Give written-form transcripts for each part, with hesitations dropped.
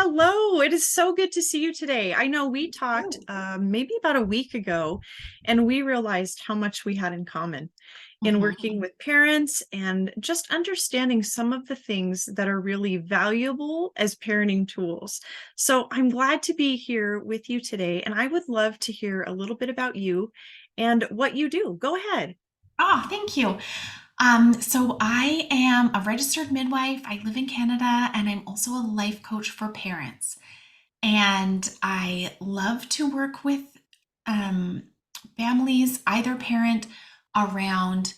Hello, it is so good to see you today. I know we talked maybe about a week ago, and we realized how much we had in common in Mhm. working with parents and just understanding some of the things that are really valuable as parenting tools. So I'm glad to be here with you today, and I would love to hear a little bit about you and what you do. Go ahead. Thank you. So I am a registered midwife. I live in Canada and I'm also a life coach for parents. And I love to work with um, families, either parent, around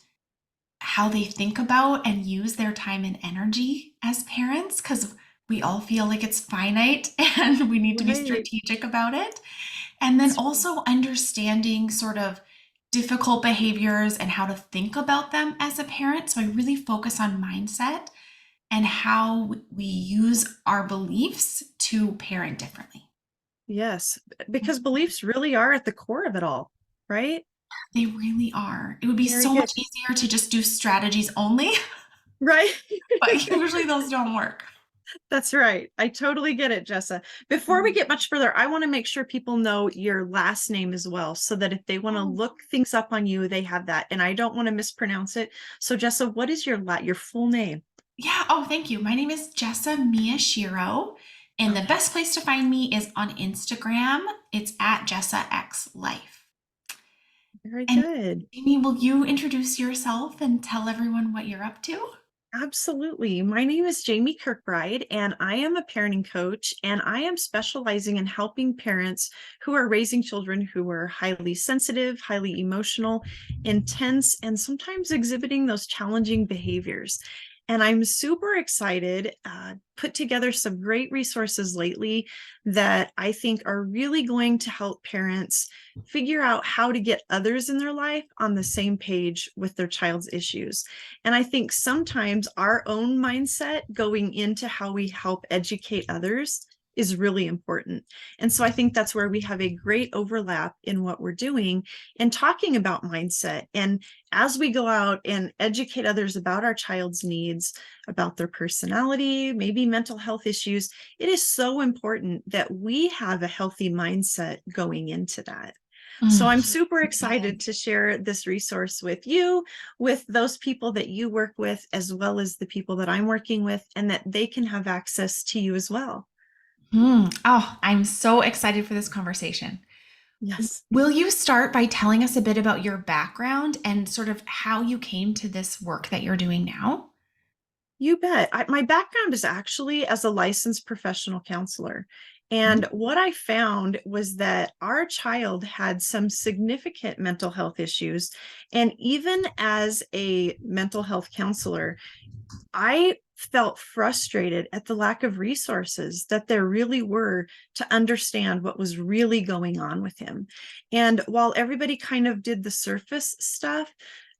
how they think about and use their time and energy as parents, because we all feel like it's finite and we need to be Right. strategic about it. And then That's right. also understanding sort of difficult behaviors and how to think about them as a parent. So I really focus on mindset and how we use our beliefs to parent differently. Yes, because beliefs really are at the core of it all, right? They really are. It would be Very so good. much easier to just do strategies only, Right. but usually those don't work. That's right. I totally get it, Jessa. Before we Mm. get much further, I want to make sure people know your last name as well, so that if they want to Oh, look things up on you, they have that. And I don't want to mispronounce it. So, Jessa, what is your full name? yeah. Oh, thank you. My name is Jessa Miyashiro, and the Okay, best place to find me is on Instagram. It's at Jessa X Life. very And good. Amy, will you introduce yourself and tell everyone what you're up to? Absolutely. My name is Jamie Kirkbride, and I am a parenting coach, and I am specializing in helping parents who are raising children who are highly sensitive, highly emotional, intense, and sometimes exhibiting those challenging behaviors. And I'm super excited, put together some great resources lately that I think are really going to help parents figure out how to get others in their life on the same page with their child's issues. And I think sometimes our own mindset going into how we help educate others is really important. And so I think that's where we have a great overlap in what we're doing and talking about mindset. And as we go out and educate others about our child's needs, about their personality, maybe mental health issues, it is so important that we have a healthy mindset going into that. So Mm, I'm super yeah. excited to share this resource with you, with those people that you work with, as well as the people that I'm working with, and that they can have access to you as well. Oh, I'm so excited for this conversation. Yes. Will you start by telling us a bit about your background and sort of how you came to this work that you're doing now? You bet. My background is actually as a licensed professional counselor. And Mm. what I found was that our child had some significant mental health issues. And even as a mental health counselor, I felt frustrated at the lack of resources that there really were to understand what was really going on with him. And while everybody kind of did the surface stuff,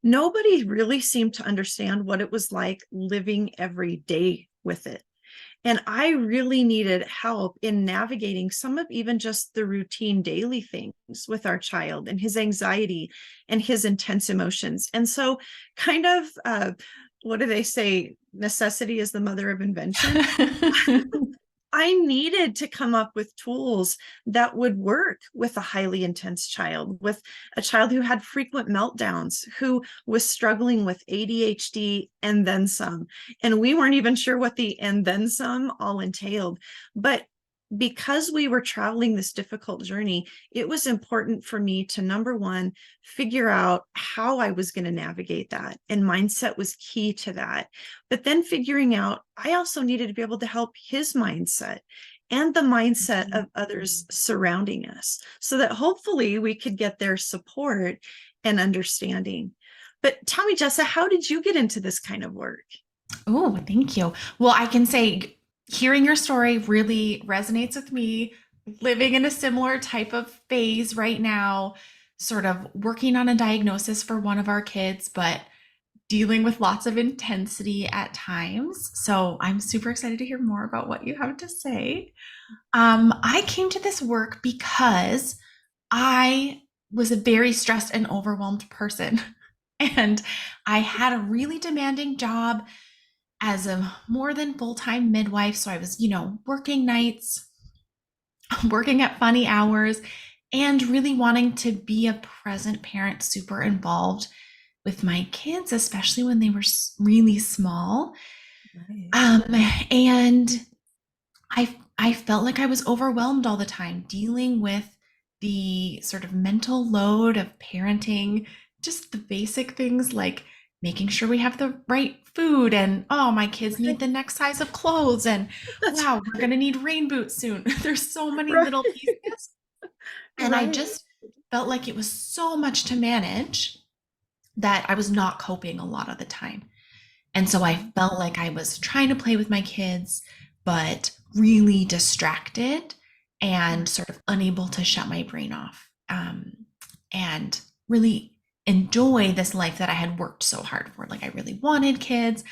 nobody really seemed to understand what it was like living every day with it. And I really needed help in navigating some of even just the routine daily things with our child and his anxiety and his intense emotions. And so, kind of, what do they say? Necessity is the mother of invention. I needed to come up with tools that would work with a highly intense child, with a child who had frequent meltdowns, who was struggling with ADHD and then some. And we weren't even sure what the and then some all entailed. But because we were traveling this difficult journey, it was important for me to, number one, figure out how I was going to navigate that. And mindset was key to that. But then figuring out, I also needed to be able to help his mindset and the mindset of others surrounding us so that hopefully we could get their support and understanding. But tell me, Jessa, how did you get into this kind of work? Oh, thank you. Well, I can say hearing your story really resonates with me. Living in a similar type of phase right now, sort of working on a diagnosis for one of our kids, but dealing with lots of intensity at times. So I'm super excited to hear more about what you have to say. I came to this work because I was a very stressed and overwhelmed person. And I had a really demanding job, as a more than full-time midwife. So I was, working nights, working at funny hours, and really wanting to be a present parent, super involved with my kids, especially when they were really small. Right. Um, and I felt like I was overwhelmed all the time dealing with the sort of mental load of parenting, just the basic things like making sure we have the right food and oh, my kids need Right. the next size of clothes and That's wow, we're going to need rain boots soon. There's so many right. little pieces and I Right. just felt like it was so much to manage that I was not coping a lot of the time. And so I felt like I was trying to play with my kids, but really distracted and sort of unable to shut my brain off and really enjoy this life that I had worked so hard for. Like I really wanted kids.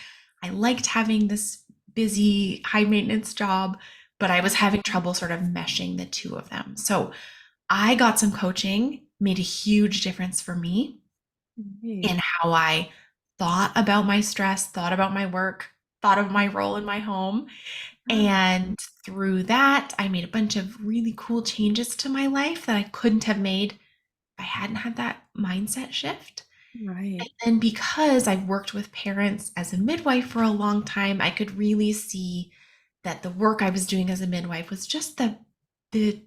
I liked having this busy, high maintenance job, but I was having trouble sort of meshing the two of them. So I got some coaching, made a huge difference for me Right. in how I thought about my stress, thought about my work, thought of my role in my home. And through that, I made a bunch of really cool changes to my life that I couldn't have made if I hadn't had that mindset shift. Right. And because I've worked with parents as a midwife for a long time, I could really see that the work I was doing as a midwife was just the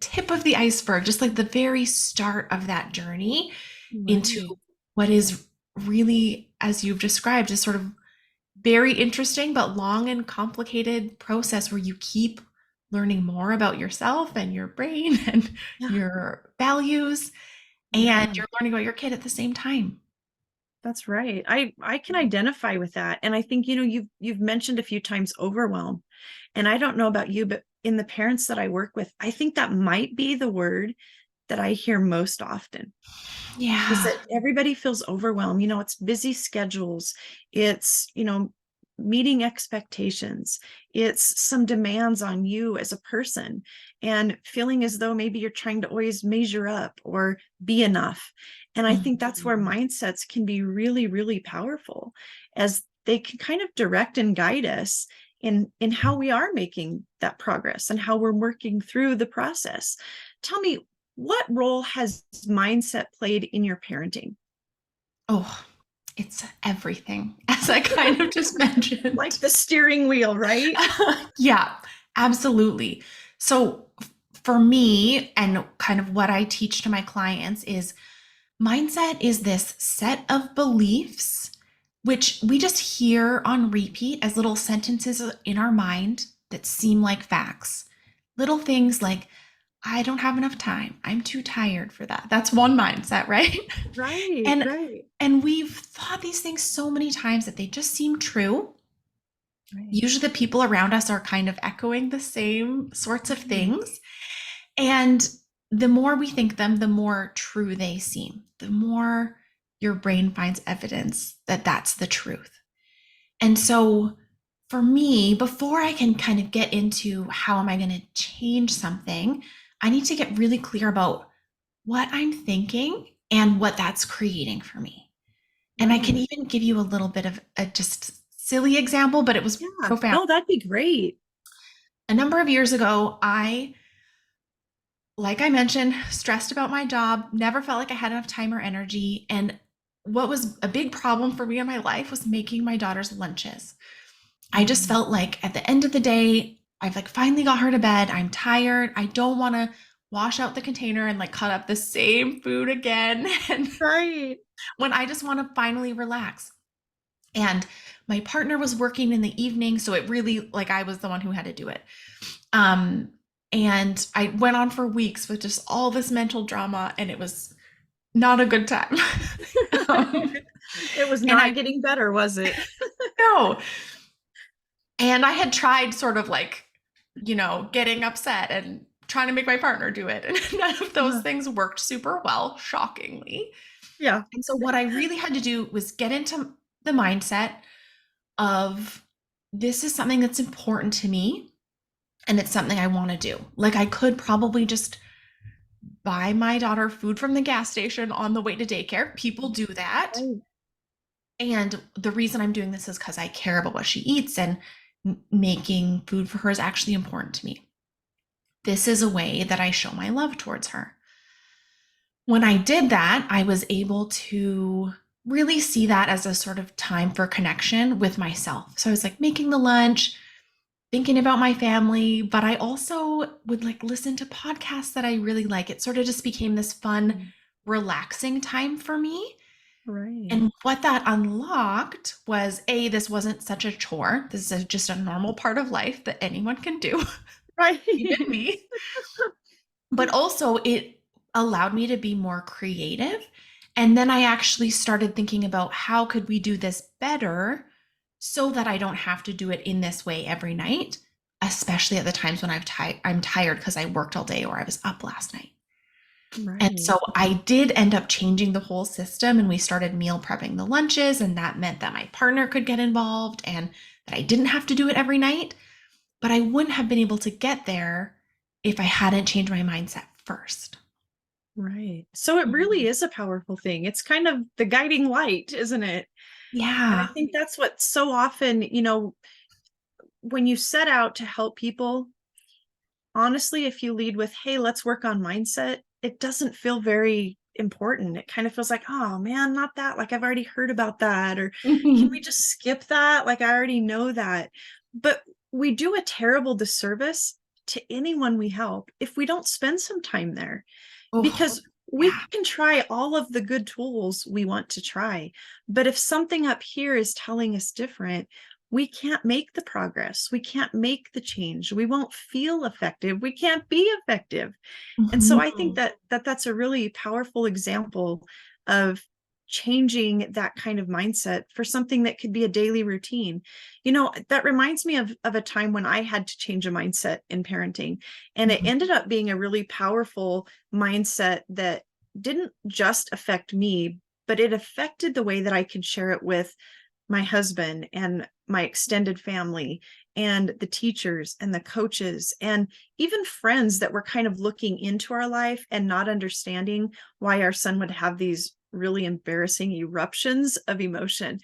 tip of the iceberg, just like the very start of that journey into Right. what is really, as you've described, a sort of very interesting but long and complicated process where you keep learning more about yourself and your brain and Yeah. your values, and Yeah. you're learning about your kid at the same time. That's right. I can identify with that. And I think, you've mentioned a few times overwhelm. And I don't know about you, but in the parents that I work with, I think that might be the word that I hear most often is Yeah. that everybody feels overwhelmed. It's busy schedules. It's, meeting expectations. It's some demands on you as a person and feeling as though maybe you're trying to always measure up or be enough. And I think that's where Mhm. mindsets can be really, really powerful as they can kind of direct and guide us in how we are making that progress and how we're working through the process. Tell me, what role has mindset played in your parenting? Oh, it's everything, as I kind of just Like mentioned. the steering wheel, right? Yeah, absolutely. So, for me, and kind of what I teach to my clients is mindset is this set of beliefs which we just hear on repeat as little sentences in our mind that seem like facts. Little things like, I don't have enough time. I'm too tired for that. That's one mindset, right? Right, and right, and we've thought these things so many times that they just seem true. right, Usually the people around us are kind of echoing the same sorts of right. things. And the more we think them, the more true they seem, the more your brain finds evidence that that's the truth. And so for me, before I can kind of get into how am I going to change something, I need to get really clear about what I'm thinking and what that's creating for me. And I can Right. even give you a little bit of a just silly example, but it was Yeah. profound. No, that'd be great. A number of years ago, like I mentioned, stressed about my job, never felt like I had enough time or energy. And what was a big problem for me in my life was making my daughter's lunches. I just Mm. felt like at the end of the day, I've like finally got her to bed. I'm tired. I don't want to wash out the container and like cut up the same food again. And Right. when I just want to finally relax. And my partner was working in the evening, so it really like I was the one who had to do it. Um, and I went on for weeks with just all this mental drama, and it was not a good time. um, It was and not I getting better, was it? know, and I had tried sort of like, getting upset and trying to make my partner do it, and none of those Uh, things worked super well, shockingly. yeah. And so what I really had to do was get into the mindset of this is something that's important to me and it's something I want to do. Like I could probably just buy my daughter food from the gas station on the way to daycare. People do that. Right. And the reason I'm doing this is because I care about what she eats, and making food for her is actually important to me. This is a way that I show my love towards her. When I did that, I was able to really see that as a sort of time for connection with myself. So I was like making the lunch, thinking about my family, but I also would like listen to podcasts that I really like. It sort of just became this fun, relaxing time for me. Right. And what that unlocked was A, this wasn't such a chore. This is just a normal part of life that anyone can do, Right. even me. But also, it allowed me to be more creative. And then I actually started thinking about how could we do this better so that I don't have to do it in this way every night, especially at the times when I'm tired because I worked all day or I was up last night. And Right. so I did end up changing the whole system, and we started meal prepping the lunches, and that meant that my partner could get involved and that I didn't have to do it every night. But I wouldn't have been able to get there if I hadn't changed my mindset first. Right. So it really Mhm. is a powerful thing. It's kind of the guiding light, isn't it? And I Yeah. think that's what so often, when you set out to help people, honestly, if you lead with, hey, let's work on mindset, it doesn't feel very important. It kind of feels like, oh man, not that. Like I've already heard about that. Or can we Mhm. just skip that? Like I already know that. But we do a terrible disservice to anyone we help if we don't spend some time there, Oh, because we yeah. can try all of the good tools we want to try. But if something up here is telling us different, we can't make the progress. We can't make the change. We won't feel effective. We can't be effective. And so I think Mhm. that's a really powerful example of changing that kind of mindset for something that could be a daily routine. That reminds me of a time when I had to change a mindset in parenting, and it Mhm. ended up being a really powerful mindset that didn't just affect me, but it affected the way that I could share it with my husband and my extended family and the teachers and the coaches and even friends that were kind of looking into our life and not understanding why our son would have these really embarrassing eruptions of emotion.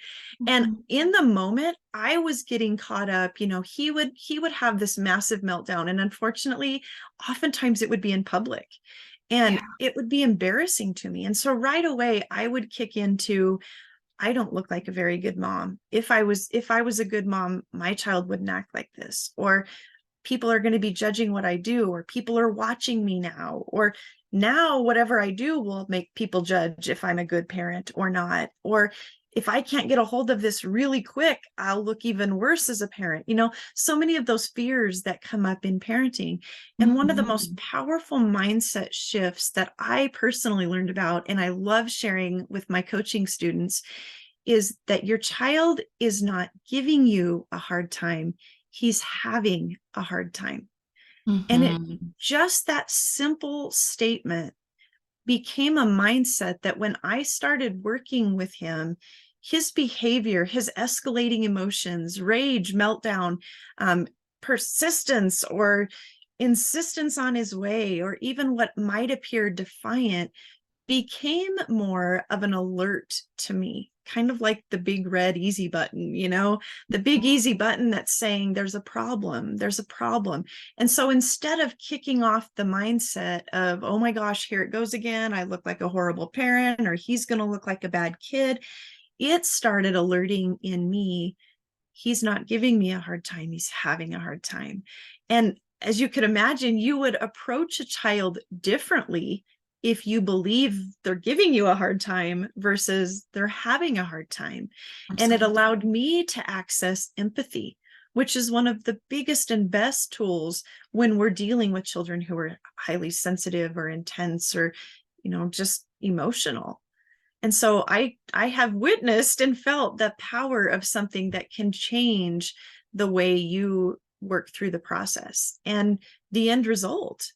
And Mhm. in the moment, I was getting caught up. He would have this massive meltdown, and unfortunately, oftentimes it would be in public Yeah. and it would be embarrassing to me. And so right away I would kick into, I don't look like a very good mom. If I was a good mom, my child wouldn't act like this. Or people are going to be judging what I do, or people are watching me now, or now whatever I do will make people judge if I'm a good parent or not. Or if I can't get a hold of this really quick, I'll look even worse as a parent. So many of those fears that come up in parenting. And one of the most Mhm. powerful mindset shifts that I personally learned about, and I love sharing with my coaching students, is that your child is not giving you a hard time. He's having a hard time. And it Mhm. just that simple statement became a mindset that when I started working with him, his behavior, his escalating emotions, rage, meltdown, persistence, or insistence on his way, or even what might appear defiant, became more of an alert to me, kind of like the big red easy button, the big easy button that's saying there's a problem, there's a problem. And so instead of kicking off the mindset of, oh my gosh, here it goes again, I look like a horrible parent, or he's going to look like a bad kid, it started alerting in me, he's not giving me a hard time, he's having a hard time. And as you could imagine, you would approach a child differently if you believe they're giving you a hard time versus they're having a hard time. And it Absolutely. allowed me to access empathy, which is one of the biggest and best tools when we're dealing with children who are highly sensitive or intense or, just emotional. And so I have witnessed and felt the power of something that can change the way you work through the process and the end result.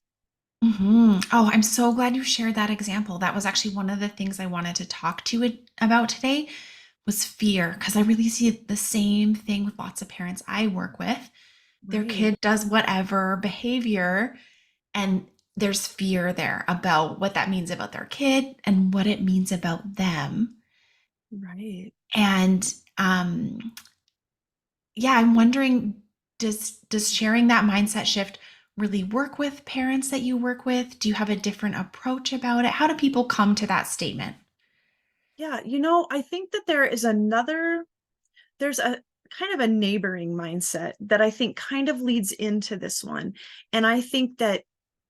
Oh, I'm so glad you shared that example. That was actually one of the things I wanted to talk to you about today was fear, because I really see the same thing with lots of parents I work with. Their Right. kid does whatever behavior, and there's fear there about what that means about their kid and what it means about them. Right. And yeah, I'm wondering, does sharing that mindset shift really work with parents that you work with? Do you have a different approach about it? How do people come to that statement? Yeah, I think that there's a kind of a neighboring mindset that I think kind of leads into this one. And I think that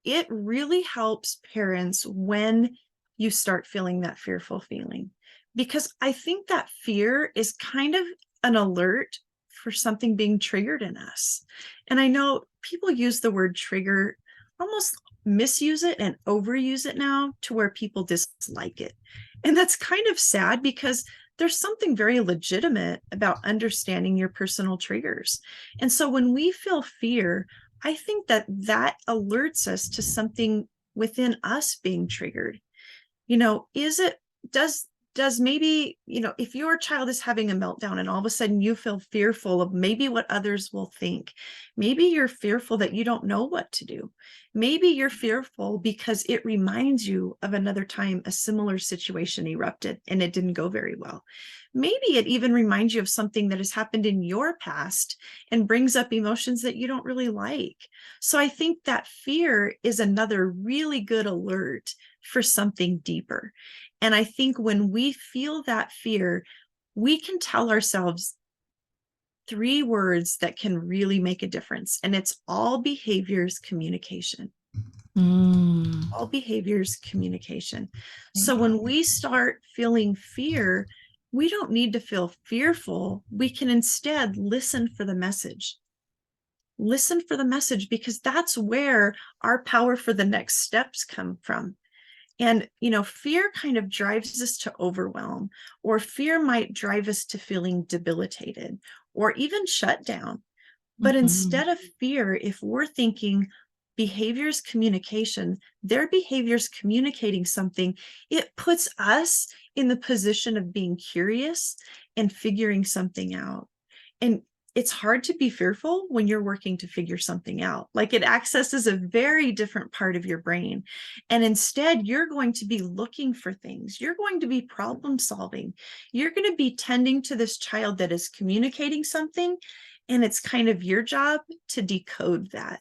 it really helps parents when you start feeling that fearful feeling, because I think that fear is kind of an alert for something being triggered in us. And I know people use the word trigger, almost misuse it and overuse it now to where people dislike it. And that's kind of sad because there's something very legitimate about understanding your personal triggers. And so when we feel fear, I think that that alerts us to something within us being triggered. Is it, does, does maybe, if your child is having a meltdown and all of a sudden you feel fearful of maybe what others will think, maybe you're fearful that you don't know what to do. Maybe you're fearful because it reminds you of another time a similar situation erupted and it didn't go very well. Maybe it even reminds you of something that has happened in your past and brings up emotions that you don't really like. So I think that fear is another really good alert for something deeper. And I think when we feel that fear, we can tell ourselves three words that can really make a difference. And it's all behaviors communication. Mm, All behaviors communication. So okay. when we start feeling fear, we don't need to feel fearful. We can instead listen for the message. Listen for the message, because that's where our power for the next steps come from. And, fear kind of drives us to overwhelm, or fear might drive us to feeling debilitated or even shut down. But Mhm. instead of fear, if we're thinking behaviors communication, their behaviors communicating something, it puts us in the position of being curious and figuring something out. And it's hard to be fearful when you're working to figure something out. Like, it accesses a very different part of your brain. And instead, you're going to be looking for things. You're going to be problem solving. You're going to be tending to this child that is communicating something. And it's kind of your job to decode that.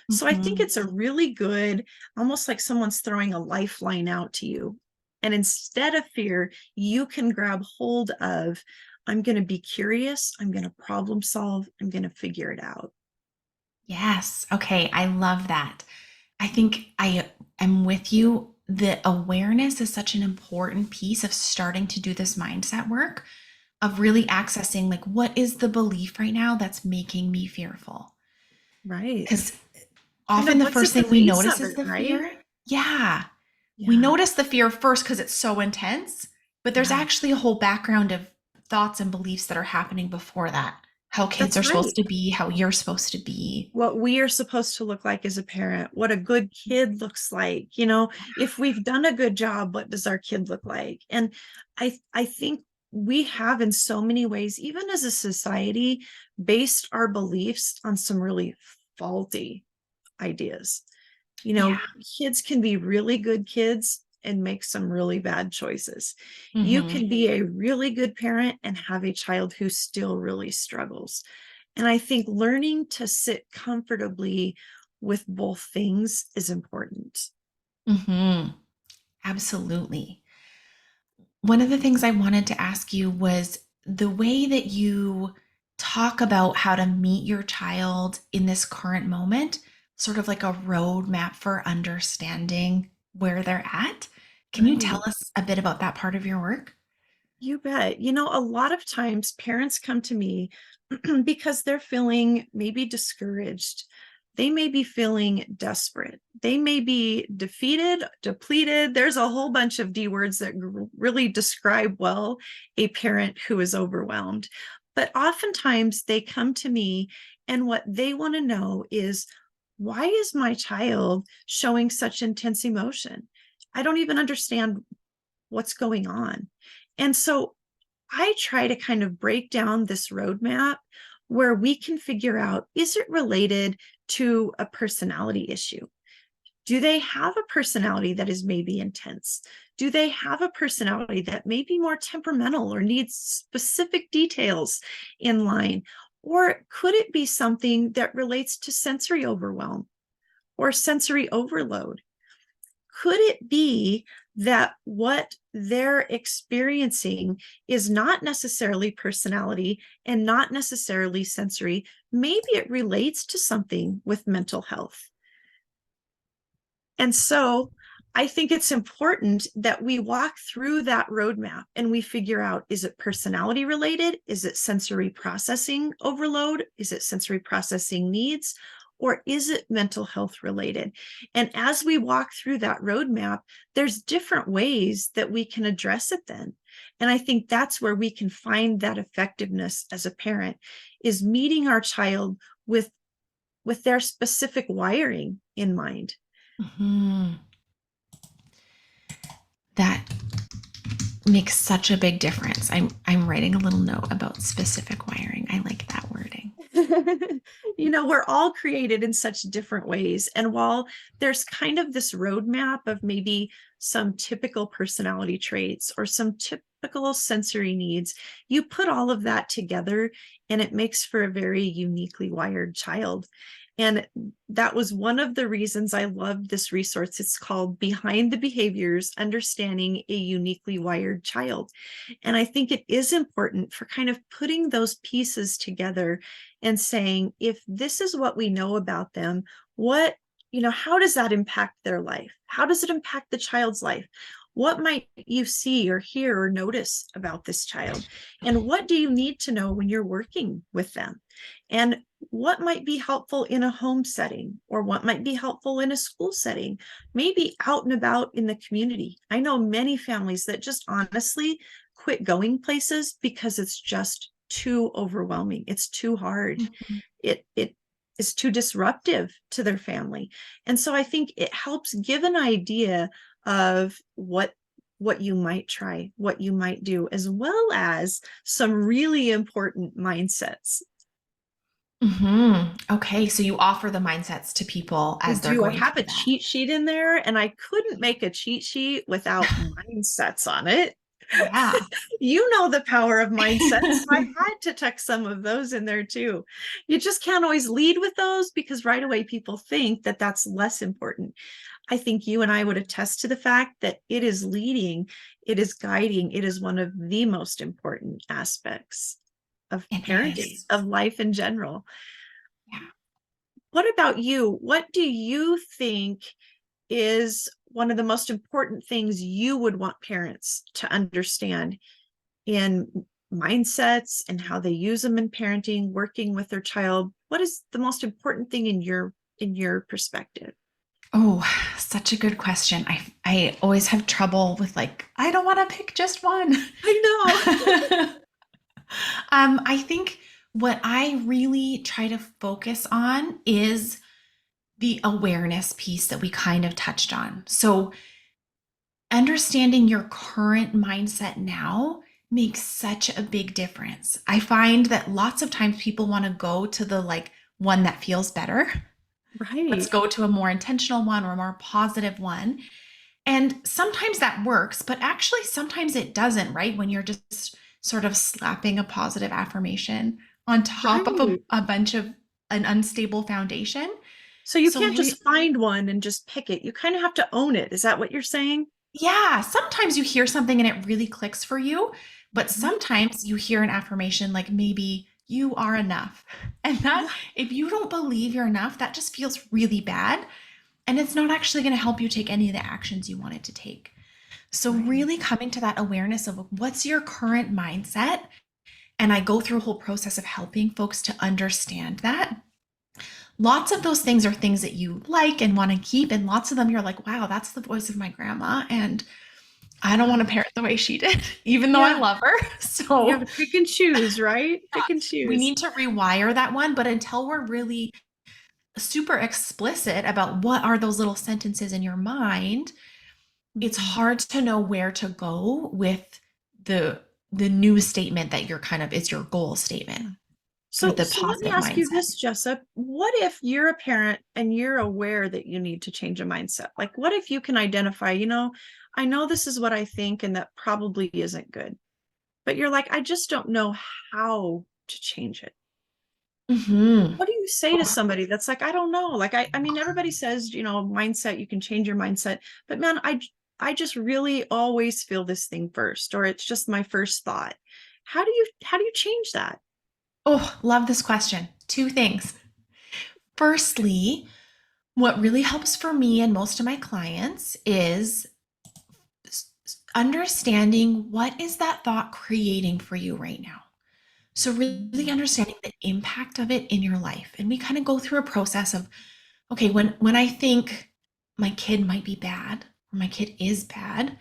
So I think Mhm. it's a really good, almost like someone's throwing a lifeline out to you. And instead of fear, you can grab hold of, I'm going to be curious, I'm going to problem solve, I'm going to figure it out. Yes. Okay. I love that. I think I am with you. The awareness is such an important piece of starting to do this mindset work, of really accessing, like, what is the belief right now that's making me fearful? Right. Because Kind often of the what's first at the thing we base notice of is it, the right? fear. Yeah. We Yeah. notice the fear first because it's so intense, but there's Yeah. actually a whole background of thoughts and beliefs that are happening before that. How kids That's are right. supposed to be, how you're supposed to be. What we are supposed to look like as a parent, what a good kid looks like, if we've done a good job, what does our kid look like? And I think we have, in so many ways, even as a society, based our beliefs on some really faulty ideas. Yeah. Kids can be really good kids and make some really bad choices. You Hmm. can be a really good parent and have a child who still really struggles. And I think learning to sit comfortably with both things is important. Hmm. Absolutely. One of the things I wanted to ask you was the way that you talk about how to meet your child in this current moment, sort of like a roadmap for understanding where they're at. Can you tell Right. us a bit about that part of your work? You bet. A lot of times parents come to me because they're feeling maybe discouraged. They may be feeling desperate. They may be defeated, depleted. There's a whole bunch of D words that really describe well a parent who is overwhelmed. But oftentimes they come to me, and what they want to know is, why is my child showing such intense emotion? I don't even understand what's going on. And so I try to kind of break down this roadmap where we can figure out, is it related to a personality issue? Do they have a personality that is maybe intense? Do they have a personality that may be more temperamental or needs specific details in line? Or could it be something that relates to sensory overwhelm or sensory overload? Could it be that what they're experiencing is not necessarily personality and not necessarily sensory? Maybe it relates to something with mental health. And so I think it's important that we walk through that roadmap and we figure out, is it personality related? Is it sensory processing overload? Is it sensory processing needs? Or is it mental health related? And as we walk through that roadmap, there's different ways that we can address it then. And I think that's where we can find that effectiveness as a parent, is meeting our child with their specific wiring in mind. Mhm. That makes such a big difference. I'm writing a little note about specific wiring. I like that wording. We're all created in such different ways. And while there's kind of this roadmap of maybe some typical personality traits or some typical sensory needs, you put all of that together and it makes for a very uniquely wired child. And that was one of the reasons I loved this resource. It's called Behind the Behaviors: Understanding a Uniquely Wired Child. And I think it is important for kind of putting those pieces together and saying, if this is what we know about them, how does that impact their life? How does it impact the child's life? What might you see or hear or notice about this child? And what do you need to know when you're working with them? And what might be helpful in a home setting, or what might be helpful in a school setting, maybe out and about in the community. I know many families that just honestly quit going places because it's just too overwhelming. It's too hard. Mhm. It is too disruptive to their family. And so I think it helps give an idea of what you might try, what you might do, as well as some really important mindsets. Okay, so you offer the mindsets to people I as they're do. I going have a through cheat sheet in there, and I couldn't make a cheat sheet without that. mindsets on it. Yeah. You know the power of mindsets. So I had to tuck some of those in there too. You just can't always lead with those because right away people think that that's less important. I think you and I would attest to the fact that it is leading, it is guiding, it is one of the most important aspects of It parenting, is. of life in general. Yeah. What about you? What do you think is one of the most important things you would want parents to understand in mindsets and how they use them in parenting, working with their child? What is the most important thing in your perspective? Oh, such a good question. I always have trouble with like, I don't want to pick just one. I know. I think what I really try to focus on is the awareness piece that we kind of touched on. So, understanding your current mindset now makes such a big difference. I find that lots of times people want to go to the like one that feels better. Let's Right. go to a more intentional one or a more positive one. And sometimes that works, but actually sometimes it doesn't, right? When you're just sort of slapping a positive affirmation on top of Right. a bunch of an unstable foundation. So you So, can't just find one and just pick it. You kind of have to own it. Is that what you're saying? yeah, sometimes you hear something and it really clicks for you, but Mhm. sometimes you hear an affirmation like maybe you are enough. And that, Yeah. if you don't believe you're enough, that just feels really bad. And it's not actually going to help you take any of the actions you wanted to take. So, Right. really coming to that awareness of what's your current mindset. And I go through a whole process of helping folks to understand that. Lots of those things are things that you like and want to keep. And lots of them you're like, wow, that's the voice of my grandma. And I don't Yeah. want to parent the way she did, even though I Yeah. love her. You So have to pick and choose, right? Pick and we choose. need to rewire that one. But until we're really super explicit about what are those little sentences in your mind, it's Mhm. hard to know where to go with the the new statement that you're kind of is your goal statement. or So, the so let me positive ask you mindset. this, Jessa. What if you're a parent and you're aware that you need to change a mindset? Like, what if you can identify, I know this is what I think, and that probably isn't good, but you're like, I just don't know how to change it. Hmm. What do you say to somebody that's like, I don't know? Like, I mean, everybody says, mindset, you can change your mindset, but man, I just really always feel this thing first, or it's just my first thought. How do you change that? Oh, love this question. Two things. Firstly, what really helps for me and most of my clients is understanding what is that thought creating for you right now. So really Mm, understanding the impact of it in your life. And we kind of go through a process of, okay, when I think my kid might be bad or my kid is bad,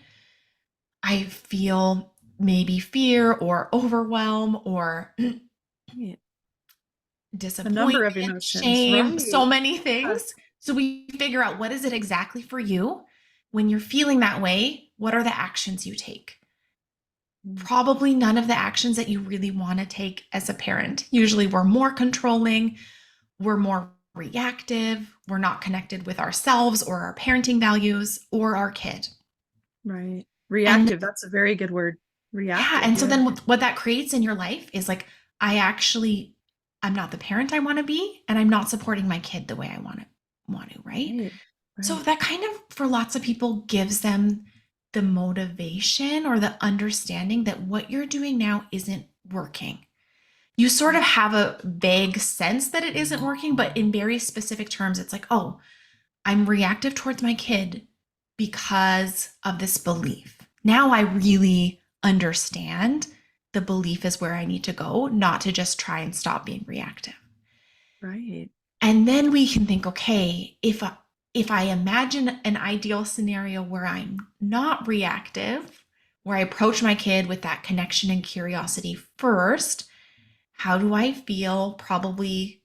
I feel maybe fear or overwhelm or right. A number of disappointment, emotions, shame, so right? many Yeah. things. So we figure out what is it exactly for you. When you're feeling that way, what are the actions you take? Mm, Probably none of the actions that you really want to take as a parent. Usually we're more controlling, we're more reactive, we're not connected with ourselves or our parenting values or our kid. right. And Reactive. That's a very good word. yeah, Reactive. and so Yeah. then what that creates in your life is like, I'm not the parent I want to be, and I'm not supporting my kid the way I want to, right? Right. So Right. that kind of, for lots of people, gives them the motivation or the understanding that what you're doing now isn't working. You sort of Right. have a vague sense that it isn't working, but in very specific terms, it's like, oh, I'm reactive towards my kid because of this belief. Now I really understand the belief is where I need to go, not to just try and stop being reactive. Right. And then we can think, okay, if I imagine an ideal scenario where I'm not reactive, where I approach my kid with that connection and curiosity first, how do I feel? Probably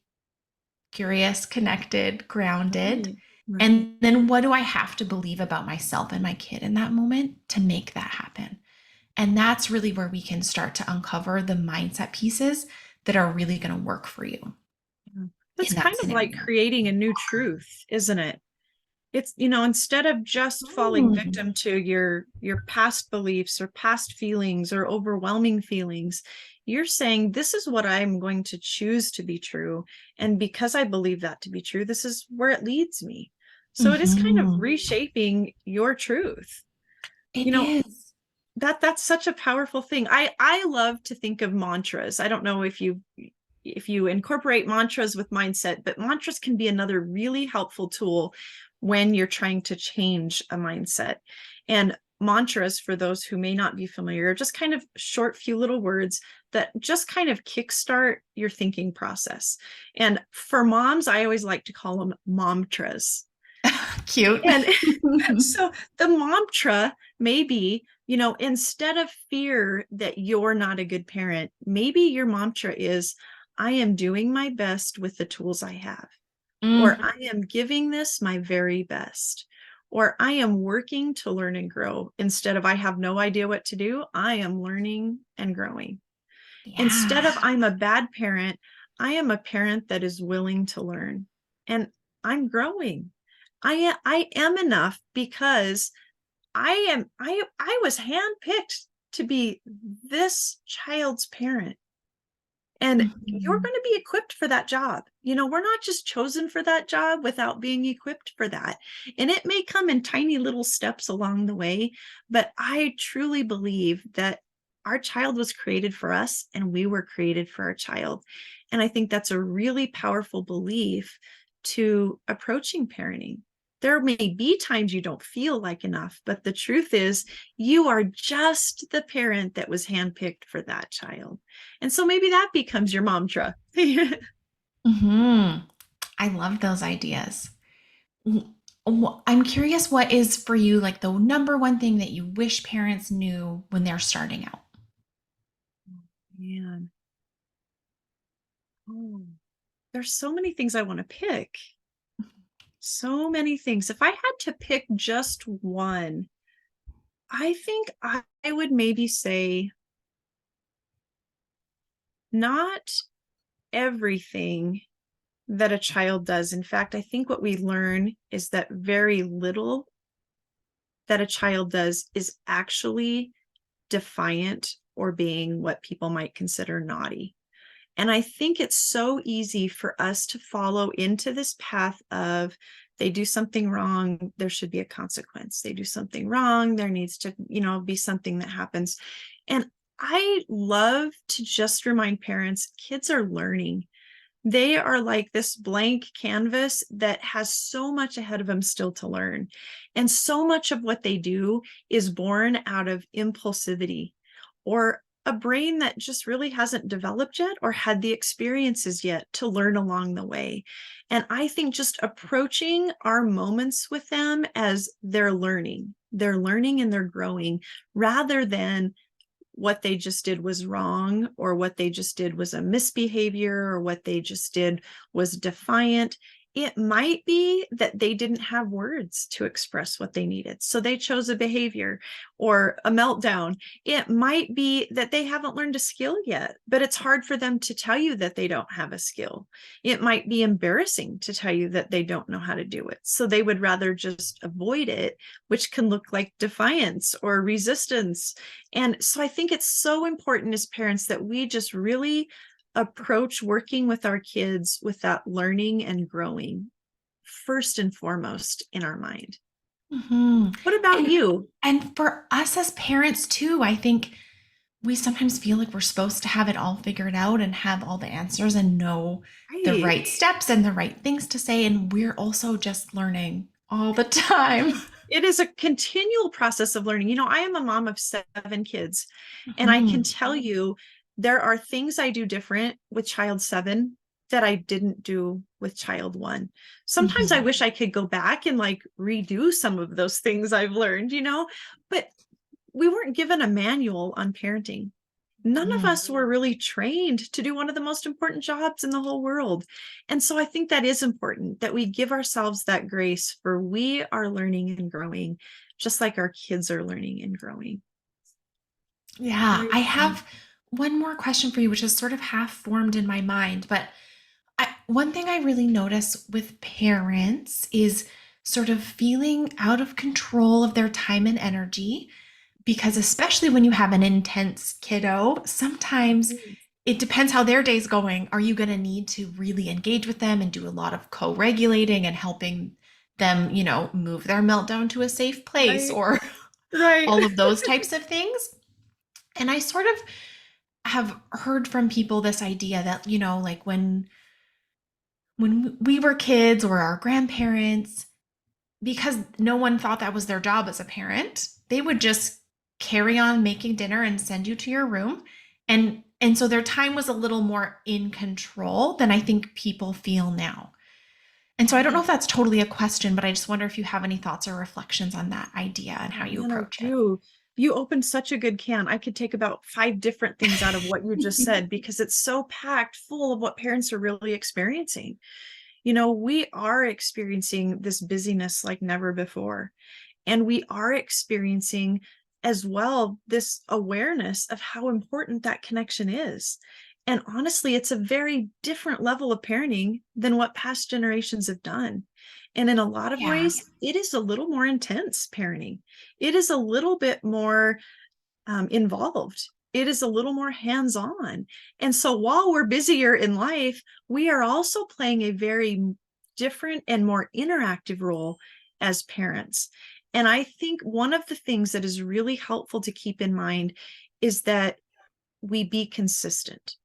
curious, connected, grounded. Right. Right. And then what do I have to believe about myself and my kid in that moment to make that happen? And that's really where we can start to uncover the mindset pieces that are really going to work for you Yeah. That's in kind that of like scenario. creating a new truth, isn't it? It's, instead of just falling Mm. victim to your past beliefs or past feelings or overwhelming feelings, you're saying this is what I'm going to choose to be true, and because I believe that to be true, this is where it leads me. So it is kind of Mhm. reshaping your truth. It you know is. that's such a powerful thing. I love to think of mantras. I don't know if you incorporate mantras with mindset, but mantras can be another really helpful tool when you're trying to change a mindset. And mantras, for those who may not be familiar, are just kind of short, few little words that just kind of kickstart your thinking process. And for moms, I always like to call them momtras. Cute. And so the mantra may be, instead of fear that you're not a good parent, maybe your mantra is, I am doing my best with the tools I have, or Mhm. I am giving this my very best, or I am working to learn and grow. Instead of I have no idea what to do, I am learning and growing. Instead of Yeah. I'm a bad parent, I am a parent that is willing to learn, and I'm growing. I am enough because I was handpicked to be this child's parent. And you're Mhm. going to be equipped for that job. We're not just chosen for that job without being equipped for that. And it may come in tiny little steps along the way, but I truly believe that our child was created for us and we were created for our child. And I think that's a really powerful belief to approaching parenting. There may be times you don't feel like enough, but the truth is, you are just the parent that was handpicked for that child. And so maybe that becomes your mantra. Mhm. I love those ideas. I'm curious, what is for you like the number one thing that you wish parents knew when they're starting out? Man, oh, there's so many things I want to pick. So many things. If I had to pick just one, I think I would maybe say not. everything that a child does. In fact, I think what we learn is that very little that a child does is actually defiant or being what people might consider naughty. And I think it's so easy for us to follow into this path of they do something wrong, there should be a consequence. They do something wrong, there needs to, be something that happens. And I love to just remind parents, kids are learning. They are like this blank canvas that has so much ahead of them still to learn. And so much of what they do is born out of impulsivity or a brain that just really hasn't developed yet or had the experiences yet to learn along the way. And I think just approaching our moments with them as they're learning and they're growing rather than what they just did was wrong or what they just did was a misbehavior or what they just did was defiant. It might be that they didn't have words to express what they needed, so they chose a behavior or a meltdown. It might be that they haven't learned a skill yet, but it's hard for them to tell you that they don't have a skill. It might be embarrassing to tell you that they don't know how to do it, so they would rather just avoid it, which can look like defiance or resistance. And so I think it's so important as parents that we just really approach working with our kids with that learning and growing first and foremost in our mind. Mhm. What about And you? and for us as parents too, I think we sometimes feel like we're supposed to have it all figured out and have all the answers and know the Right. right steps and the right things to say. And we're also just learning all the time. It is a continual process of learning. I am a mom of 7 kids, and I can Mhm. tell you there are things I do different with child 7 that I didn't do with child 1. Sometimes I Mhm. wish I could go back and like redo some of those things I've learned, but we weren't given a manual on parenting. None of Mhm. us were really trained to do one of the most important jobs in the whole world. And so I think that is important that we give ourselves that grace for we are learning and growing, just like our kids are learning and growing. Yeah, Right. I have one more question for you, which is sort of half formed in my mind. But one thing I really notice with parents is sort of feeling out of control of their time and energy. Because especially when you have an intense kiddo, sometimes it depends how their day's going. Are you going to need to really engage with them and do a lot of co-regulating and helping them, move their meltdown to a safe place Right. or Right. all of those types of things? And I sort of have heard from people this idea that, like when we were kids or our grandparents, because no one thought that was their job as a parent, they would just carry on making dinner and send you to your room. And so their time was a little more in control than I think people feel now. And so I don't know if that's totally a question, but I just wonder if you have any thoughts or reflections on that idea and how Oh you man, I approach it. do. You opened such a good can. I could take about 5 different things out of what you just said because it's so packed full of what parents are really experiencing. We are experiencing this busyness like never before. And we are experiencing as well this awareness of how important that connection is. And honestly, it's a very different level of parenting than what past generations have done. And in a lot of Yeah. ways, it is a little more intense parenting. It is a little bit more involved. It is a little more hands on. And so while we're busier in life, we are also playing a very different and more interactive role as parents. And I think one of the things that is really helpful to keep in mind is that we be consistent.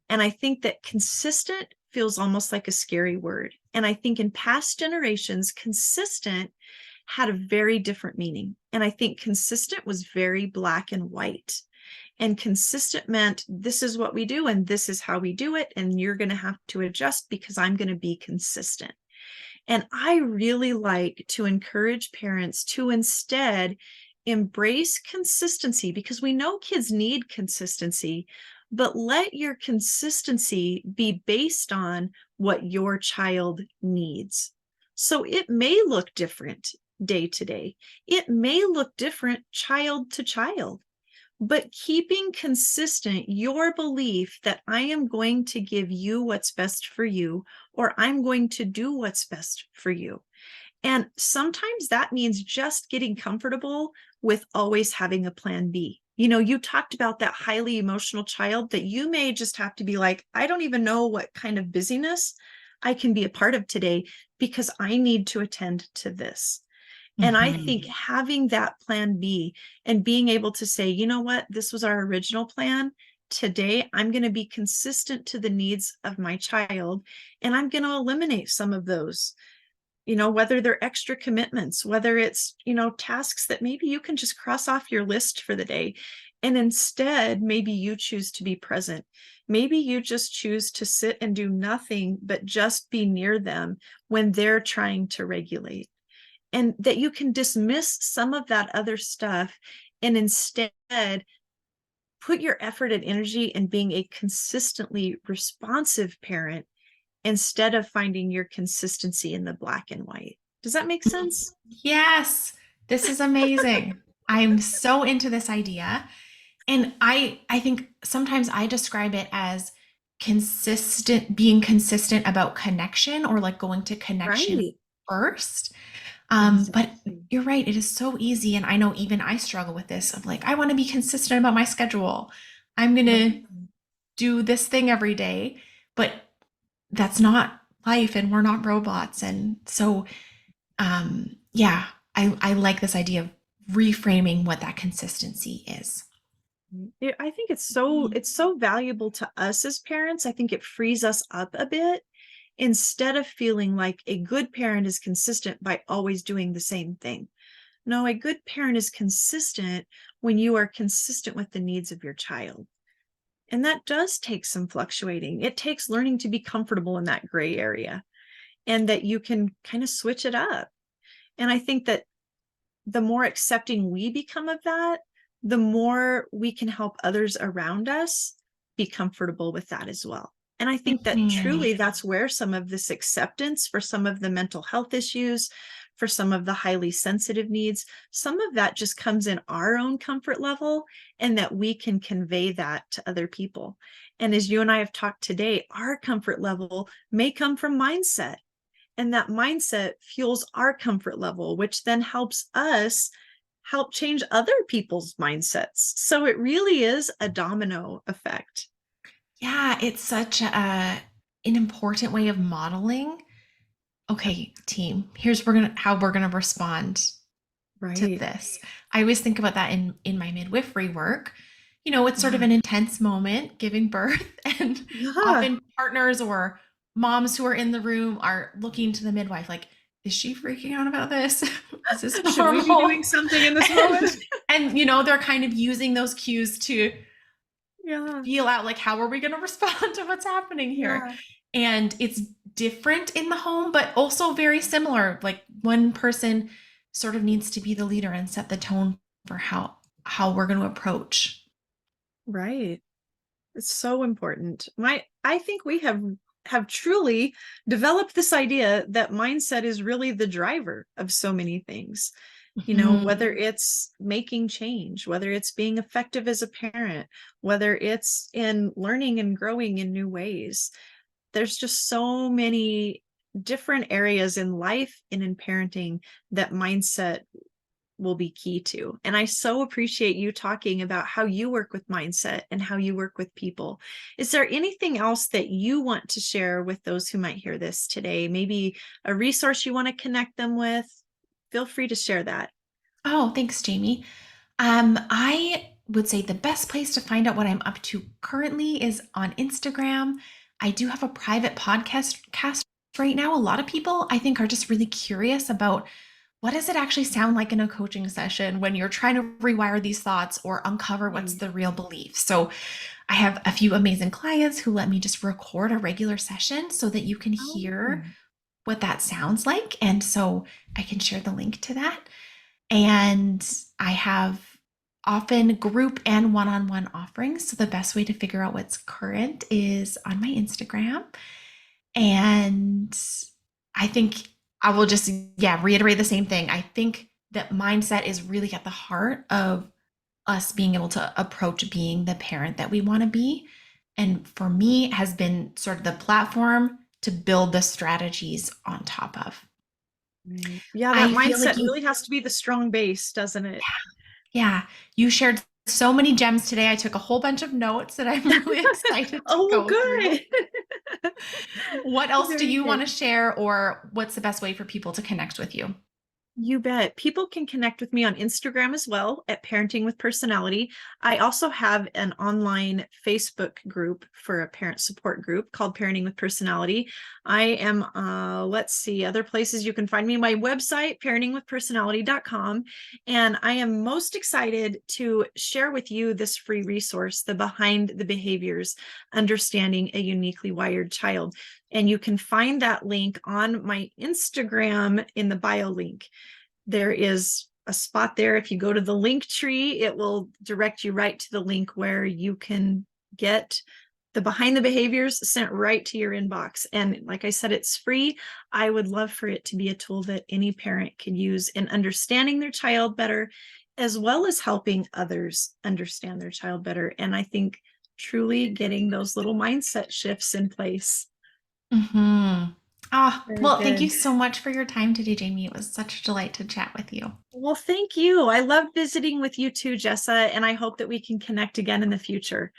And I think that consistent feels almost like a scary word. And I think in past generations, consistent had a very different meaning. And I think consistent was very black and white. And consistent meant this is what we do and this is how we do it. And you're going to have to adjust because I'm going to be consistent. And I really like to encourage parents to instead embrace consistency because we know kids need consistency, but let your consistency be based on what your child needs. So it may look different day to day. It may look different child to child, but keeping consistent your belief that I am going to give you what's best for you, or I'm going to do what's best for you. And sometimes that means just getting comfortable with always having a plan B. You talked about that highly emotional child that you may just have to be like, I don't even know what kind of busyness I can be a part of today because I need to attend to this. And I think Mhm. having that plan B and being able to say, you know what, this was our original plan. Today, I'm going to be consistent to the needs of my child, and I'm going to eliminate some of those, whether they're extra commitments, whether it's, tasks that maybe you can just cross off your list for the day. And instead, maybe you choose to be present. Maybe you just choose to sit and do nothing, but just be near them when they're trying to regulate. And that you can dismiss some of that other stuff and instead put your effort and energy in being a consistently responsive parent instead of finding your consistency in the black and white. Does that make sense? Yes, this is amazing. I'm so into this idea. And I think sometimes I describe it as being consistent about connection, or like going to connection Right. first. But Exactly. you're right, it is so easy. And I know even I struggle with this of like, I want to be consistent about my schedule. I'm going to Right. do this thing every day, but that's not life, and we're not robots. And so, yeah, I like this idea of reframing what that consistency is. I think it's so valuable to us as parents. I think it frees us up a bit instead of feeling like a good parent is consistent by always doing the same thing. No, a good parent is consistent when you are consistent with the needs of your child. And that does take some fluctuating. It takes learning to be comfortable in that gray area and that you can kind of switch it up. And I think that the more accepting we become of that, the more we can help others around us be comfortable with that as well. And I think that Mhm. truly that's where some of this acceptance for some of the mental health issues, for some of the highly sensitive needs, some of that just comes in our own comfort level, and that we can convey that to other people. And as you and I have talked today, our comfort level may come from mindset, and that mindset fuels our comfort level, which then helps us help change other people's mindsets. So it really is a domino effect. Yeah, it's such an important way of modeling. Okay, team, here's how we're gonna respond to Right. this. I always think about that in my midwifery work. You know, it's sort of Yeah. an intense moment giving birth, and Yeah. often partners or moms who are in the room are looking to the midwife like, is she freaking out about this? Is this Should we be doing normal? something in this And moment? they're kind of using those cues to Yeah. feel out like, how are we going to respond to what's happening here? Yeah. And it's different in the home, but also very similar. Like, one person sort of needs to be the leader and set the tone for how we're going to approach. Right. It's so important. I think we have truly developed this idea that mindset is really the driver of so many things. Mhm. Whether it's making change, whether it's being effective as a parent, whether it's in learning and growing in new ways. There's just so many different areas in life and in parenting that mindset will be key to. And I so appreciate you talking about how you work with mindset and how you work with people. Is there anything else that you want to share with those who might hear this today? Maybe a resource you want to connect them with? Feel free to share that. Oh, thanks, Jamie. I would say the best place to find out what I'm up to currently is on Instagram. I do have a private podcast cast right now. A lot of people, I think, are just really curious about what does it actually sound like in a coaching session when you're trying to rewire these thoughts or uncover what's Right. the real belief. So I have a few amazing clients who let me just record a regular session so that you can Oh, hear what that sounds like. And so I can share the link to that. And I have often group and one on one offerings. So the best way to figure out what's current is on my Instagram. And I think I will just, yeah, reiterate the same thing. I think that mindset is really at the heart of us being able to approach being the parent that we want to be. And for me, has been sort of the platform to build the strategies on top of. Right. Yeah, that I feel like mindset you, really has to be the strong base, doesn't it? yeah, you shared so many gems today. I took a whole bunch of notes that I'm really excited to Oh, well, go through. good. What else do Very you want good. to share, or what's the best way for people to connect with you? You bet. People can connect with me on Instagram as well at Parenting with Personality. I also have an online Facebook group for a parent support group called Parenting with Personality. I am, let's see, other places you can find me. My website, parentingwithpersonality.com. And I am most excited to share with you this free resource, the Behind the Behaviors, Understanding a Uniquely Wired Child. And you can find that link on my Instagram in the bio link. There is a spot there. If you go to the link tree, it will direct you right to the link where you can get the Behind the Behaviors sent right to your inbox. And like I said, it's free. I would love for it to be a tool that any parent can use in understanding their child better, as well as helping others understand their child better. And I think truly getting those little mindset shifts in place. Mm-hmm. Ah, Very well, thank you good. so much for your time today, Jamie. It was such a delight to chat with you. Well, thank you. I love visiting with you too, Jessa, and I hope that we can connect again in the future.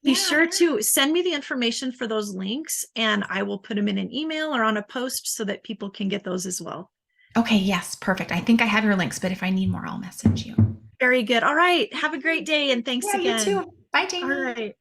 Be Yeah. sure to send me the information for those links, and I will put them in an email or on a post so that people can get those as well. Okay, yes, perfect. I think I have your links, but if I need more, I'll message you. Very good. All right. Have a great day, and thanks Yeah, you again. too. Bye, All Jamie. right.